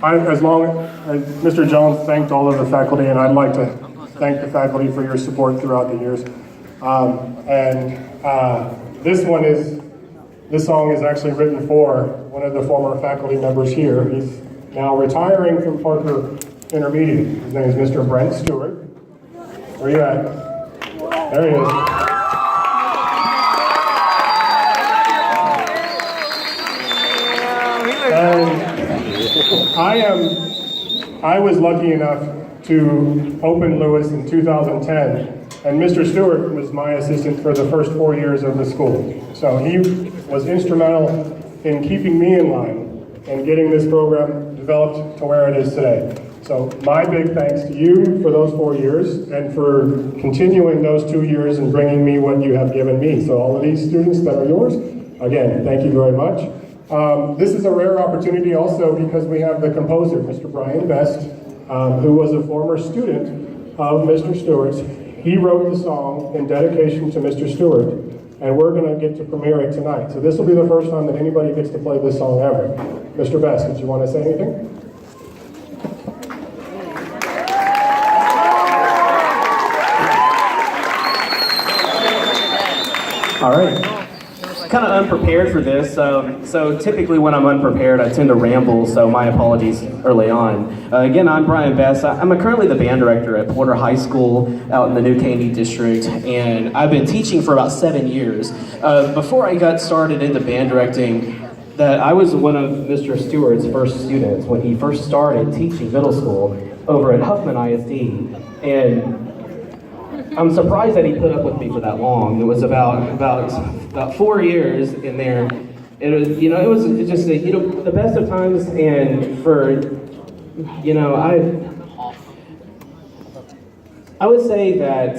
As Mr. Jones thanked all of the faculty, and I'd like to thank the faculty for your support throughout the years. This song is actually written for one of the former faculty members here. He's now retiring from Parker Intermediate. His name is Mr. Brent Stewart. Where are you at? There he is. And I was lucky enough to open Lewis in 2010, and Mr. Stewart was my assistant for the first 4 years of the school. So he was instrumental in keeping me in line and getting this program developed to where it is today. So my big thanks to you for those 4 years and for continuing those 2 years and bringing me what you have given me. So all of these students that are yours, again, thank you very much. This is a rare opportunity also because we have the composer, Mr. Brian Best, who was a former student of Mr. Stewart's. He wrote the song in dedication to Mr. Stewart, and we're going to get to premiere it tonight. So this will be the first time that anybody gets to play this song ever. Mr. Best, did you want to say anything? All right. Kind of unprepared for this, so typically when I'm unprepared I tend to ramble, so my apologies early on. Again, I'm Brian Best. I'm currently the band director at Porter High School out in the New Caney district, and I've been teaching for about 7 years. Before I got started into band directing, that I was one of Mr. Stewart's first students when he first started teaching middle school over at Huffman ISD, and I'm surprised that he put up with me for that long. It was about 4 years in there. It was, it was just, the best of times, and for, I would say that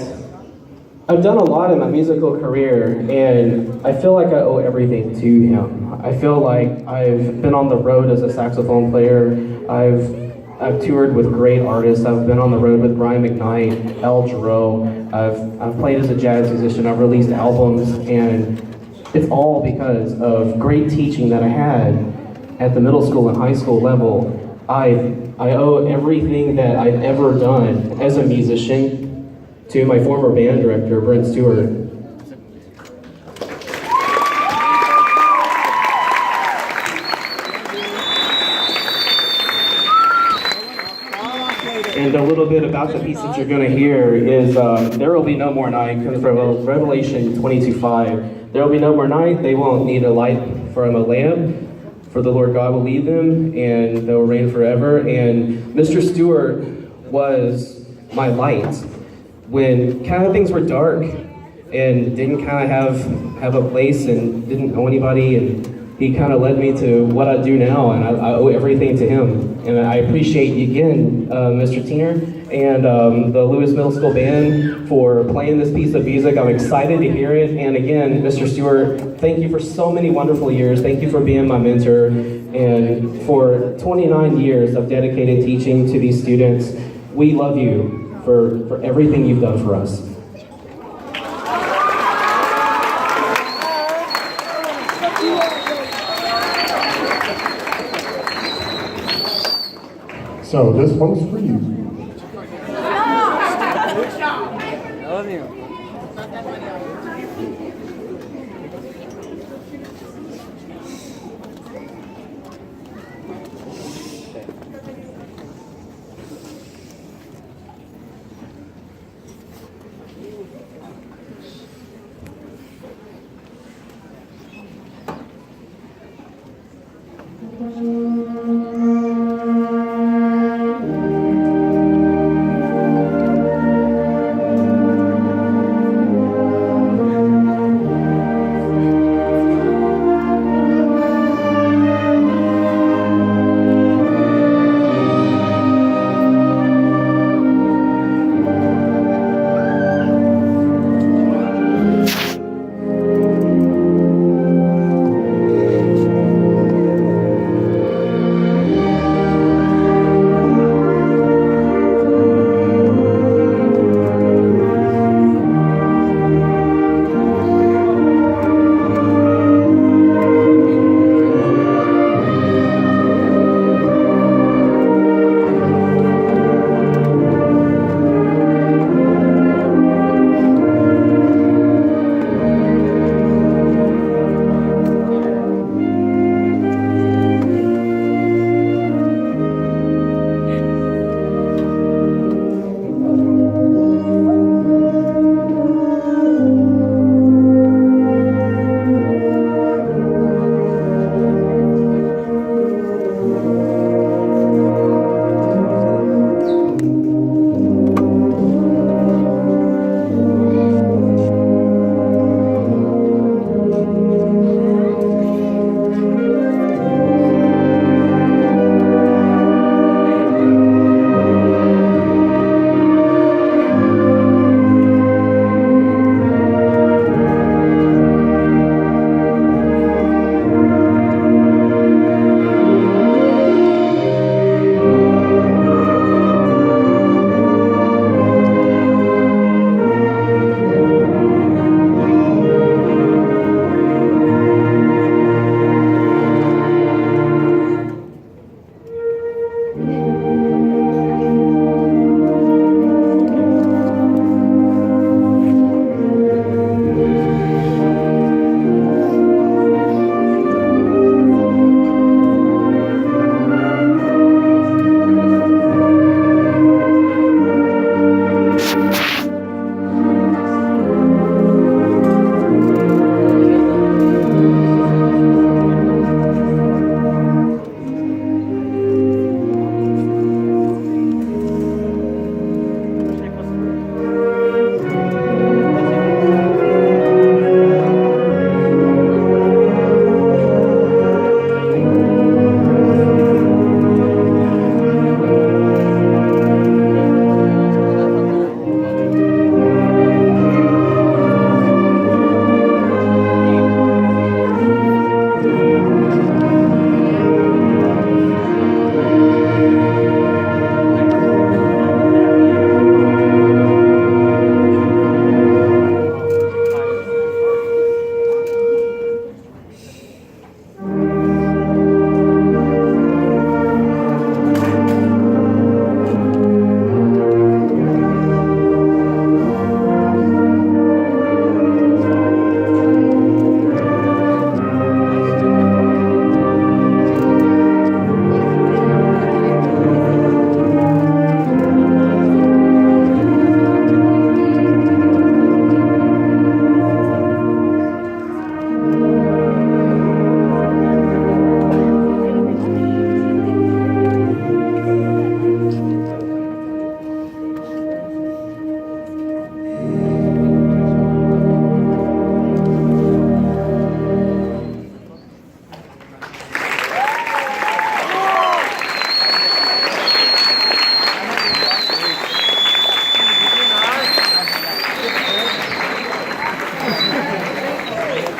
I've done a lot in my musical career, and I feel like I owe everything to him. I feel like I've been on the road as a saxophone player. I've toured with great artists. I've been on the road with Brian McKnight, Al Jarreau. I've played as a jazz musician. I've released albums, and it's all because of great teaching that I had at the middle school and high school level. I owe everything that I've ever done as a musician to my former band director, Brent Stewart. And a little bit about the piece that you're going to hear is There Will Be No More Night, comes from Revelation 22:5. There will be no more night, they won't need a light from a lamp, for the Lord God will lead them, and they will reign forever. And Mr. Stewart was my light when kind of things were dark and didn't kind of have a place and didn't know anybody, and he kind of led me to what I do now, and I owe everything to him. And I appreciate you again, Mr. Teener, and the Lewis Middle School Band for playing this piece of music. I'm excited to hear it. And again, Mr. Stewart, thank you for so many wonderful years. Thank you for being my mentor. And for 29 years of dedicated teaching to these students, we love you for everything you've done for us. So this one's for you. I love you.